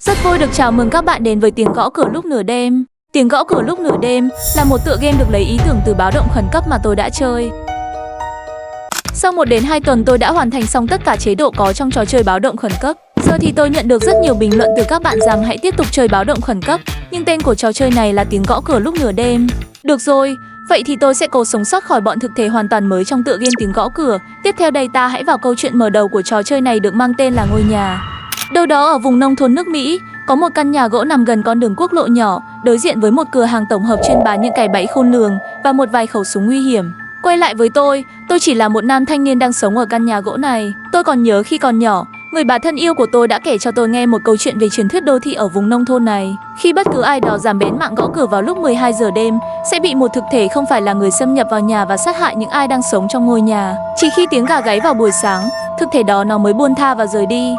Rất vui được chào mừng các bạn đến với Tiếng Gõ Cửa Lúc Nửa Đêm. Tiếng Gõ Cửa Lúc Nửa Đêm là một tựa game được lấy ý tưởng từ báo động khẩn cấp mà tôi đã chơi. Sau 1 đến 2 tuần tôi đã hoàn thành xong tất cả chế độ có trong trò chơi báo động khẩn cấp. Giờ thì tôi nhận được rất nhiều bình luận từ các bạn rằng hãy tiếp tục chơi báo động khẩn cấp. Nhưng tên của trò chơi này là Tiếng Gõ Cửa Lúc Nửa Đêm. Được rồi, vậy thì tôi sẽ cố sống sót khỏi bọn thực thể hoàn toàn mới trong tựa game Tiếng Gõ Cửa. Tiếp theo đây ta hãy vào câu chuyện mở đầu của trò chơi này được mang tên là ngôi nhà. Đâu đó ở vùng nông thôn nước Mỹ, có một căn nhà gỗ nằm gần con đường quốc lộ nhỏ, đối diện với một cửa hàng tổng hợp chuyên bán những cái bẫy khôn lường và một vài khẩu súng nguy hiểm. Quay lại với tôi chỉ là một nam thanh niên đang sống ở căn nhà gỗ này. Tôi còn nhớ khi còn nhỏ, người bà thân yêu của tôi đã kể cho tôi nghe một câu chuyện về truyền thuyết đô thị ở vùng nông thôn này. Khi bất cứ ai đó dám bén mảng gõ cửa vào lúc 12 giờ đêm, sẽ bị một thực thể không phải là người xâm nhập vào nhà và sát hại những ai đang sống trong ngôi nhà. Chỉ khi tiếng gà gáy vào buổi sáng, thực thể đó nó mới buông tha và rời đi.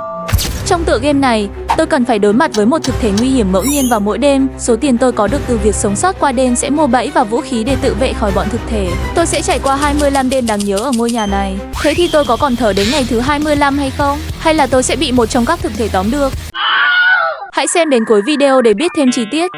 Trong tựa game này, tôi cần phải đối mặt với một thực thể nguy hiểm ngẫu nhiên vào mỗi đêm. Số tiền tôi có được từ việc sống sót qua đêm sẽ mua bẫy và vũ khí để tự vệ khỏi bọn thực thể. Tôi sẽ trải qua 25 đêm đáng nhớ ở ngôi nhà này. Thế thì tôi có còn thở đến ngày thứ 25 hay không? Hay là tôi sẽ bị một trong các thực thể tóm được? Hãy xem đến cuối video để biết thêm chi tiết.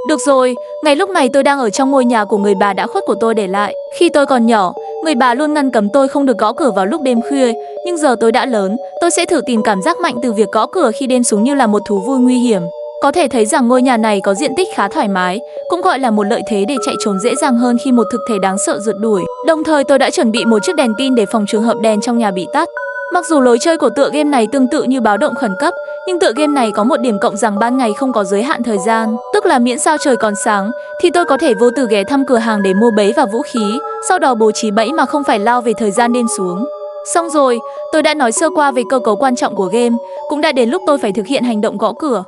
Được rồi, ngay lúc này tôi đang ở trong ngôi nhà của người bà đã khuất của tôi để lại. Khi tôi còn nhỏ, người bà luôn ngăn cấm tôi không được gõ cửa vào lúc đêm khuya. Nhưng giờ tôi đã lớn, tôi sẽ thử tìm cảm giác mạnh từ việc gõ cửa khi đêm xuống như là một thú vui nguy hiểm. Có thể thấy rằng ngôi nhà này có diện tích khá thoải mái, cũng gọi là một lợi thế để chạy trốn dễ dàng hơn khi một thực thể đáng sợ rượt đuổi. Đồng thời tôi đã chuẩn bị một chiếc đèn pin để phòng trường hợp đèn trong nhà bị tắt. Mặc dù lối chơi của tựa game này tương tự như báo động khẩn cấp, nhưng tựa game này có một điểm cộng rằng ban ngày không có giới hạn thời gian. Tức là miễn sao trời còn sáng, thì tôi có thể vô tư ghé thăm cửa hàng để mua bẫy và vũ khí, sau đó bố trí bẫy mà không phải lo về thời gian đêm xuống. Xong rồi, tôi đã nói sơ qua về cơ cấu quan trọng của game, cũng đã đến lúc tôi phải thực hiện hành động gõ cửa.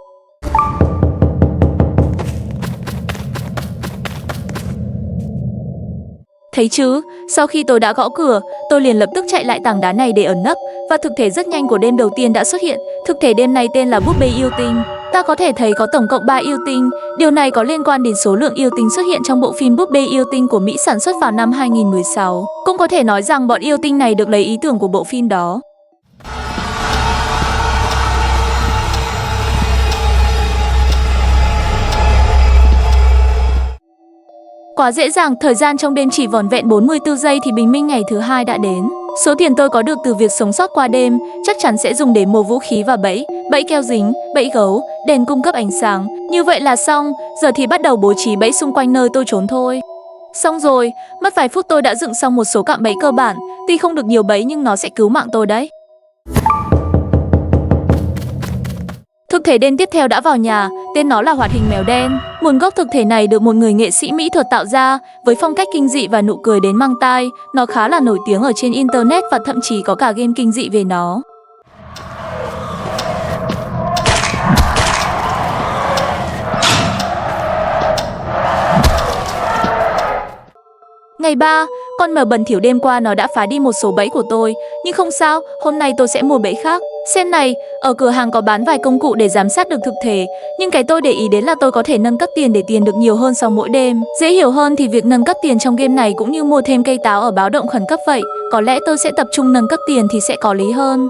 Thấy chứ, sau khi tôi đã gõ cửa, tôi liền lập tức chạy lại tảng đá này để ẩn nấp, và thực thể rất nhanh của đêm đầu tiên đã xuất hiện. Thực thể đêm này tên là búp bê yêu tinh. Ta có thể thấy có tổng cộng 3 yêu tinh. Điều này có liên quan đến số lượng yêu tinh xuất hiện trong bộ phim Búp bê yêu tinh của Mỹ sản xuất vào năm 2016. Cũng có thể nói rằng bọn yêu tinh này được lấy ý tưởng của bộ phim đó. Quá dễ dàng, thời gian trong đêm chỉ vỏn vẹn 44 giây thì bình minh ngày thứ 2 đã đến. Số tiền tôi có được từ việc sống sót qua đêm chắc chắn sẽ dùng để mua vũ khí và bẫy, bẫy keo dính, bẫy gấu, đèn cung cấp ánh sáng. Như vậy là xong, giờ thì bắt đầu bố trí bẫy xung quanh nơi tôi trốn thôi. Xong rồi, mất vài phút tôi đã dựng xong một số cạm bẫy cơ bản, tuy không được nhiều bẫy nhưng nó sẽ cứu mạng tôi đấy. Thực thể đen tiếp theo đã vào nhà, tên nó là hoạt hình mèo đen. Nguồn gốc thực thể này được một người nghệ sĩ mỹ thuật tạo ra, với phong cách kinh dị và nụ cười đến mang tai. Nó khá là nổi tiếng ở trên internet và thậm chí có cả game kinh dị về nó. Ngày 3, con mèo bẩn thỉu đêm qua nó đã phá đi một số bẫy của tôi. Nhưng không sao, hôm nay tôi sẽ mua bẫy khác. Xem này, ở cửa hàng có bán vài công cụ để giám sát được thực thể. Nhưng cái tôi để ý đến là tôi có thể nâng cấp tiền để tiền được nhiều hơn sau mỗi đêm. Dễ hiểu hơn thì việc nâng cấp tiền trong game này cũng như mua thêm cây táo ở báo động khẩn cấp vậy. Có lẽ tôi sẽ tập trung nâng cấp tiền thì sẽ có lý hơn.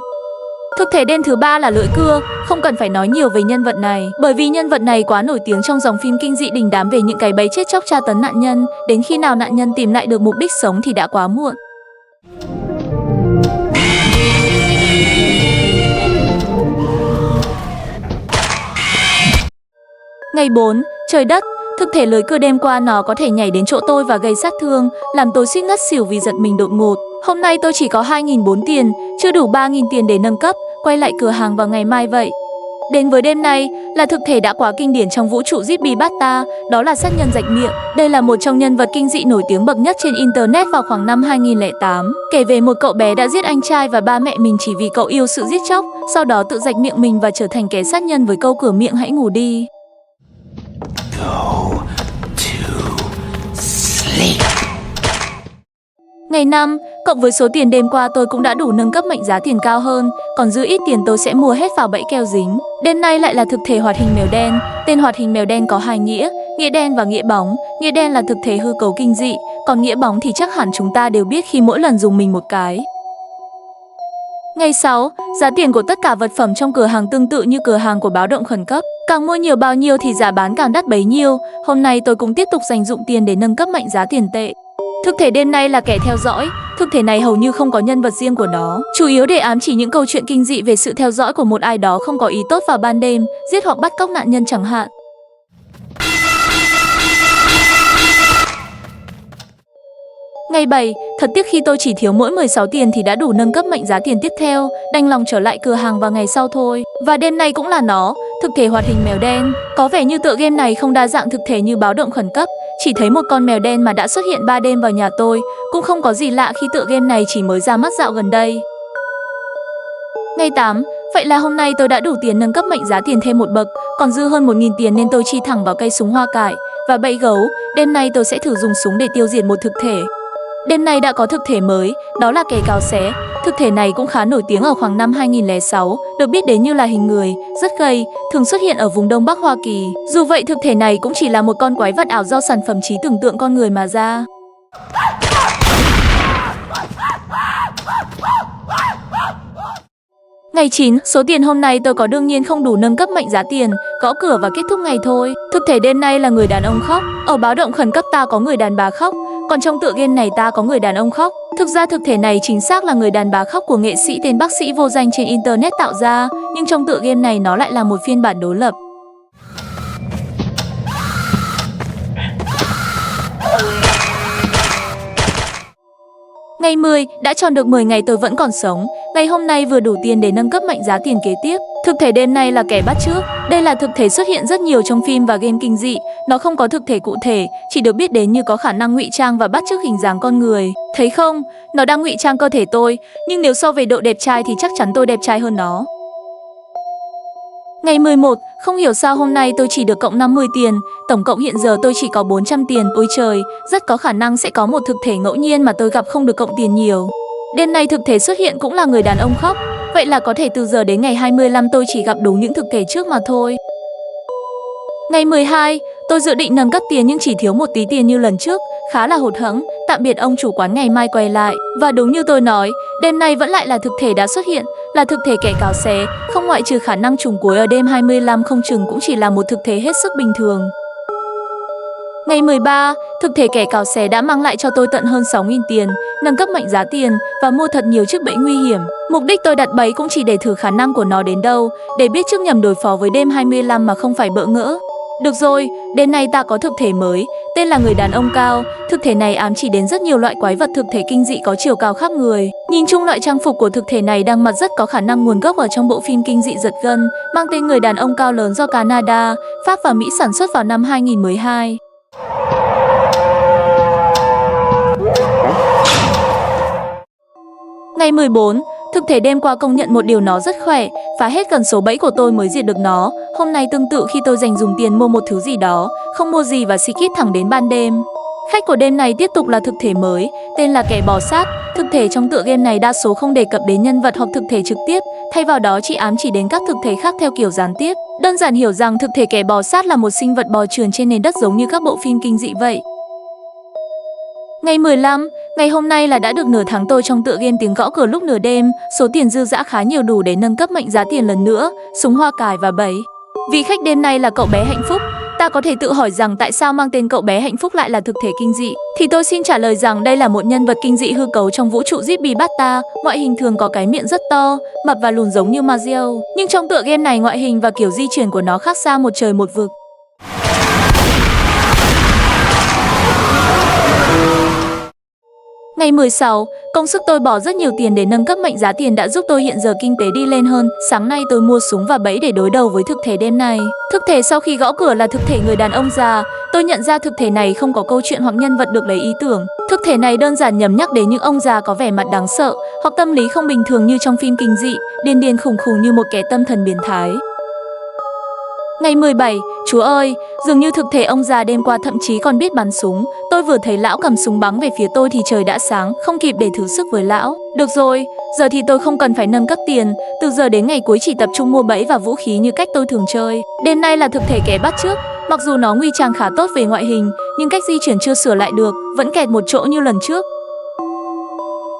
Thực thể đen thứ 3 là lưỡi cưa. Không cần phải nói nhiều về nhân vật này, bởi vì nhân vật này quá nổi tiếng trong dòng phim kinh dị đình đám về những cái bẫy chết chóc tra tấn nạn nhân. Đến khi nào nạn nhân tìm lại được mục đích sống thì đã quá muộn. Ngày 4, trời đất. Thực thể lưới cưa đêm qua nó có thể nhảy đến chỗ tôi và gây sát thương, làm tôi suýt ngất xỉu vì giật mình đột ngột. Hôm nay tôi chỉ có 2.400 tiền, chưa đủ 3.000 tiền để nâng cấp, quay lại cửa hàng vào ngày mai vậy. Đến với đêm nay là thực thể đã quá kinh điển trong vũ trụ Zippy Bata, đó là sát nhân rạch miệng. Đây là một trong nhân vật kinh dị nổi tiếng bậc nhất trên internet vào khoảng năm 2008, kể về một cậu bé đã giết anh trai và ba mẹ mình chỉ vì cậu yêu sự giết chóc, sau đó tự rạch miệng mình và trở thành kẻ sát nhân với câu cửa miệng hãy ngủ đi. Go to sleep. Ngày 5, cộng với số tiền đêm qua tôi cũng đã đủ nâng cấp mệnh giá tiền cao hơn, còn dư ít tiền tôi sẽ mua hết vào bẫy keo dính. Đêm nay lại là thực thể hoạt hình mèo đen. Tên hoạt hình mèo đen có hai nghĩa, nghĩa đen và nghĩa bóng. Nghĩa đen là thực thể hư cấu kinh dị, còn nghĩa bóng thì chắc hẳn chúng ta đều biết khi mỗi lần dùng mình một cái. Ngày 6, giá tiền của tất cả vật phẩm trong cửa hàng tương tự như cửa hàng của báo động khẩn cấp. Càng mua nhiều bao nhiêu thì giá bán càng đắt bấy nhiêu. Hôm nay tôi cũng tiếp tục dành dụm tiền để nâng cấp mệnh giá tiền tệ. Thực thể đêm nay là kẻ theo dõi. Thực thể này hầu như không có nhân vật riêng của nó, chủ yếu để ám chỉ những câu chuyện kinh dị về sự theo dõi của một ai đó không có ý tốt vào ban đêm, giết hoặc bắt cóc nạn nhân chẳng hạn. Ngày 7, thật tiếc khi tôi chỉ thiếu mỗi 16 tiền thì đã đủ nâng cấp mệnh giá tiền tiếp theo, đành lòng trở lại cửa hàng vào ngày sau thôi. Và đêm nay cũng là nó, thực thể hoạt hình mèo đen. Có vẻ như tựa game này không đa dạng thực thể như báo động khẩn cấp, chỉ thấy một con mèo đen mà đã xuất hiện 3 đêm vào nhà tôi, cũng không có gì lạ khi tựa game này chỉ mới ra mắt dạo gần đây. Ngày 8, vậy là hôm nay tôi đã đủ tiền nâng cấp mệnh giá tiền thêm một bậc, còn dư hơn 1.000 tiền nên tôi chi thẳng vào cây súng hoa cải và bẫy gấu. Đêm nay tôi sẽ thử dùng súng để tiêu diệt một thực thể. Đêm nay đã có thực thể mới, đó là kẻ cào xé. Thực thể này cũng khá nổi tiếng ở khoảng năm 2006, được biết đến như là hình người, rất gầy, thường xuất hiện ở vùng Đông Bắc Hoa Kỳ. Dù vậy, thực thể này cũng chỉ là một con quái vật ảo do sản phẩm trí tưởng tượng con người mà ra. Ngày 9, số tiền hôm nay tôi có đương nhiên không đủ nâng cấp mệnh giá tiền, gõ cửa và kết thúc ngày thôi. Thực thể đêm nay là người đàn ông khóc, ở báo động khẩn cấp ta có người đàn bà khóc, còn trong tựa game này ta có người đàn ông khóc. Thực ra thực thể này chính xác là người đàn bà khóc của nghệ sĩ tên bác sĩ vô danh trên internet tạo ra, nhưng trong tựa game này nó lại là một phiên bản đối lập. Ngày 10, đã tròn được 10 ngày tôi vẫn còn sống. Ngày hôm nay vừa đủ tiền để nâng cấp mệnh giá tiền kế tiếp. Thực thể đêm nay là kẻ bắt chước. Đây là thực thể xuất hiện rất nhiều trong phim và game kinh dị. Nó không có thực thể cụ thể, chỉ được biết đến như có khả năng ngụy trang và bắt chước hình dáng con người. Thấy không? Nó đang ngụy trang cơ thể tôi, nhưng nếu so về độ đẹp trai thì chắc chắn tôi đẹp trai hơn nó. Ngày 11, không hiểu sao hôm nay tôi chỉ được cộng 50 tiền, tổng cộng hiện giờ tôi chỉ có 400 tiền. Ôi trời, rất có khả năng sẽ có một thực thể ngẫu nhiên mà tôi gặp không được cộng tiền nhiều. Đêm nay thực thể xuất hiện cũng là người đàn ông khóc, vậy là có thể từ giờ đến ngày 25 tôi chỉ gặp đúng những thực thể trước mà thôi. Ngày 12, tôi dự định nâng cấp tiền nhưng chỉ thiếu một tí tiền như lần trước, khá là hụt hẫng. Tạm biệt ông chủ quán, ngày mai quay lại. Và đúng như tôi nói, đêm nay vẫn lại là thực thể đã xuất hiện, là thực thể kẻ cào xé, không ngoại trừ khả năng trùng cuối ở đêm 25 không chừng cũng chỉ là một thực thể hết sức bình thường. Ngày 13, thực thể kẻ cào xé đã mang lại cho tôi tận hơn 6.000 tiền, nâng cấp mệnh giá tiền và mua thật nhiều chiếc bẫy nguy hiểm. Mục đích tôi đặt bẫy cũng chỉ để thử khả năng của nó đến đâu, để biết trước nhầm đối phó với đêm 25 mà không phải bỡ ngỡ. Được rồi, đêm nay ta có thực thể mới, tên là người đàn ông cao. Thực thể này ám chỉ đến rất nhiều loại quái vật thực thể kinh dị có chiều cao khắp người. Nhìn chung loại trang phục của thực thể này đang mặc rất có khả năng nguồn gốc ở trong bộ phim kinh dị giật gân, mang tên Người đàn ông cao lớn do Canada, Pháp và Mỹ sản xuất vào năm 2012. Ngày 14, thực thể đêm qua công nhận một điều, nó rất khỏe, phá hết gần số bẫy của tôi mới diệt được nó. Hôm nay tương tự khi tôi dành dùng tiền mua một thứ gì đó, không mua gì và skip thẳng đến ban đêm. Khách của đêm này tiếp tục là thực thể mới, tên là kẻ bò sát. Thực thể trong tựa game này đa số không đề cập đến nhân vật hoặc thực thể trực tiếp, thay vào đó chỉ ám chỉ đến các thực thể khác theo kiểu gián tiếp. Đơn giản hiểu rằng thực thể kẻ bò sát là một sinh vật bò trườn trên nền đất giống như các bộ phim kinh dị vậy. Ngày 15, ngày hôm nay là đã được nửa tháng tôi trong tựa game tiếng gõ cửa lúc nửa đêm, số tiền dư dã khá nhiều đủ để nâng cấp mệnh giá tiền lần nữa, súng hoa cải và bẫy. Vị khách đêm nay là cậu bé hạnh phúc. Ta có thể tự hỏi rằng tại sao mang tên cậu bé hạnh phúc lại là thực thể kinh dị, thì tôi xin trả lời rằng đây là một nhân vật kinh dị hư cấu trong vũ trụ Zippy Bata. Ngoại hình thường có cái miệng rất to, mập và lùn giống như Mario, nhưng trong tựa game này ngoại hình và kiểu di chuyển của nó khác xa một trời một vực. Ngày 16, công sức tôi bỏ rất nhiều tiền để nâng cấp mệnh giá tiền đã giúp tôi hiện giờ kinh tế đi lên hơn. Sáng nay tôi mua súng và bẫy để đối đầu với thực thể đêm nay. Thực thể sau khi gõ cửa là thực thể người đàn ông già. Tôi nhận ra thực thể này không có câu chuyện hoặc nhân vật được lấy ý tưởng. Thực thể này đơn giản nhằm nhắc đến những ông già có vẻ mặt đáng sợ hoặc tâm lý không bình thường như trong phim kinh dị, điên điên khủng khủng như một kẻ tâm thần biến thái. Ngày 17, chúa ơi, dường như thực thể ông già đêm qua thậm chí còn biết bắn súng. Tôi vừa thấy lão cầm súng bắn về phía tôi thì trời đã sáng, không kịp để thử sức với lão. Được rồi, giờ thì tôi không cần phải nâng cấp tiền, từ giờ đến ngày cuối chỉ tập trung mua bẫy và vũ khí như cách tôi thường chơi. Đêm nay là thực thể kẻ bắt chước, mặc dù nó nguy trang khá tốt về ngoại hình, nhưng cách di chuyển chưa sửa lại được, vẫn kẹt một chỗ như lần trước.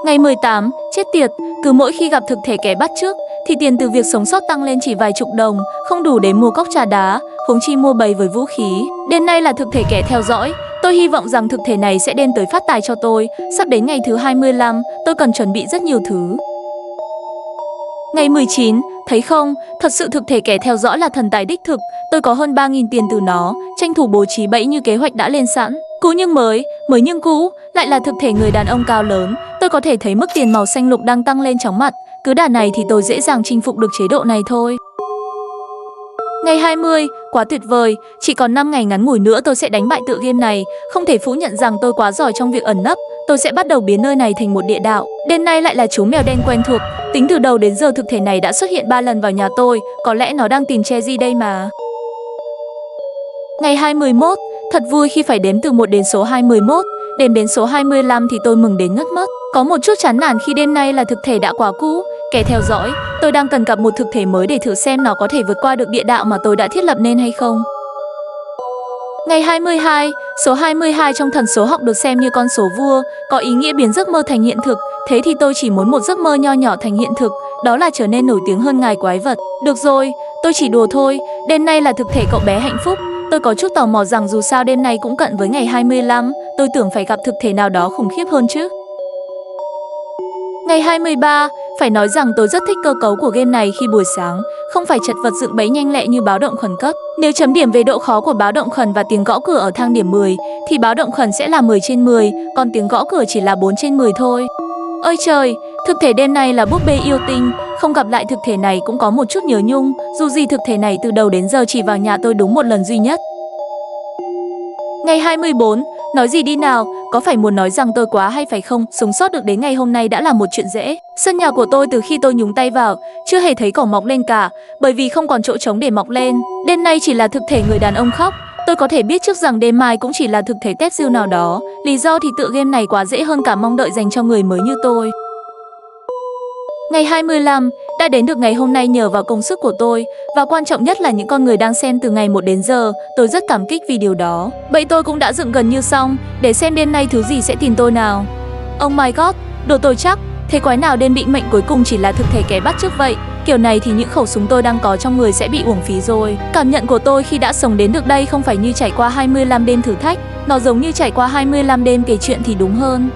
Ngày 18, chết tiệt, cứ mỗi khi gặp thực thể kẻ bắt chước thì tiền từ việc sống sót tăng lên chỉ vài chục đồng, không đủ để mua cốc trà đá, huống chi mua bầy với vũ khí. Đêm nay là thực thể kẻ theo dõi, tôi hy vọng rằng thực thể này sẽ đem tới phát tài cho tôi. Sắp đến ngày thứ 25, tôi cần chuẩn bị rất nhiều thứ. Ngày 19, thấy không, thật sự thực thể kẻ theo dõi là thần tài đích thực, tôi có hơn 3.000 tiền từ nó, tranh thủ bố trí bẫy như kế hoạch đã lên sẵn. Cũ nhưng mới nhưng cũ, lại là thực thể người đàn ông cao lớn, tôi có thể thấy mức tiền màu xanh lục đang tăng lên chóng mặt, cứ đà này thì tôi dễ dàng chinh phục được chế độ này thôi. Ngày 20, quá tuyệt vời, chỉ còn 5 ngày ngắn ngủi nữa tôi sẽ đánh bại tựa game này, không thể phủ nhận rằng tôi quá giỏi trong việc ẩn nấp, tôi sẽ bắt đầu biến nơi này thành một địa đạo. Đêm nay lại là chú mèo đen quen thuộc, tính từ đầu đến giờ thực thể này đã xuất hiện 3 lần vào nhà tôi, có lẽ nó đang tìm Cherry đây mà. Ngày 21, thật vui khi phải đếm từ 1 đến số 21, đếm đến số 25 thì tôi mừng đến ngất mất. Có một chút chán nản khi đêm nay là thực thể đã quá cũ, kẻ theo dõi, tôi đang cần gặp một thực thể mới để thử xem nó có thể vượt qua được địa đạo mà tôi đã thiết lập nên hay không. Ngày 22, số 22 trong thần số học được xem như con số vua, có ý nghĩa biến giấc mơ thành hiện thực, thế thì tôi chỉ muốn một giấc mơ nho nhỏ thành hiện thực, đó là trở nên nổi tiếng hơn ngài quái vật. Được rồi, tôi chỉ đùa thôi, đêm nay là thực thể cậu bé hạnh phúc. Tôi có chút tò mò rằng dù sao đêm nay cũng cận với ngày 25, tôi tưởng phải gặp thực thể nào đó khủng khiếp hơn chứ. Ngày 23, phải nói rằng tôi rất thích cơ cấu của game này khi buổi sáng, không phải chật vật dựng bẫy nhanh lẹ như báo động khẩn cấp. Nếu chấm điểm về độ khó của báo động khẩn và tiếng gõ cửa ở thang điểm 10, thì báo động khẩn sẽ là 10 trên 10, còn tiếng gõ cửa chỉ là 4 trên 10 thôi. Ôi trời, thực thể đêm nay là búp bê yêu tinh, không gặp lại thực thể này cũng có một chút nhớ nhung, dù gì thực thể này từ đầu đến giờ chỉ vào nhà tôi đúng một lần duy nhất. Ngày 24, nói gì đi nào, có phải muốn nói rằng tôi quá hay phải không? Sống sót được đến ngày hôm nay đã là một chuyện dễ. Sân nhà của tôi từ khi tôi nhúng tay vào, chưa hề thấy cỏ mọc lên cả, bởi vì không còn chỗ trống để mọc lên. Đêm nay chỉ là thực thể người đàn ông khóc. Tôi có thể biết trước rằng đêm mai cũng chỉ là thực thể tép diêu nào đó. Lý do thì tựa game này quá dễ hơn cả mong đợi dành cho người mới như tôi. Ngày 25, đã đến được ngày hôm nay nhờ vào công sức của tôi, và quan trọng nhất là những con người đang xem từ ngày 1 đến giờ, tôi rất cảm kích vì điều đó. Bẫy tôi cũng đã dựng gần như xong, để xem đêm nay thứ gì sẽ tìm tôi nào. Oh my god, đồ tôi chắc, thế quái nào đêm định mệnh cuối cùng chỉ là thực thể kẻ bắt chước vậy? Kiểu này thì những khẩu súng tôi đang có trong người sẽ bị uổng phí rồi. Cảm nhận của tôi khi đã sống đến được đây không phải như trải qua 25 đêm thử thách, nó giống như trải qua 25 đêm kể chuyện thì đúng hơn.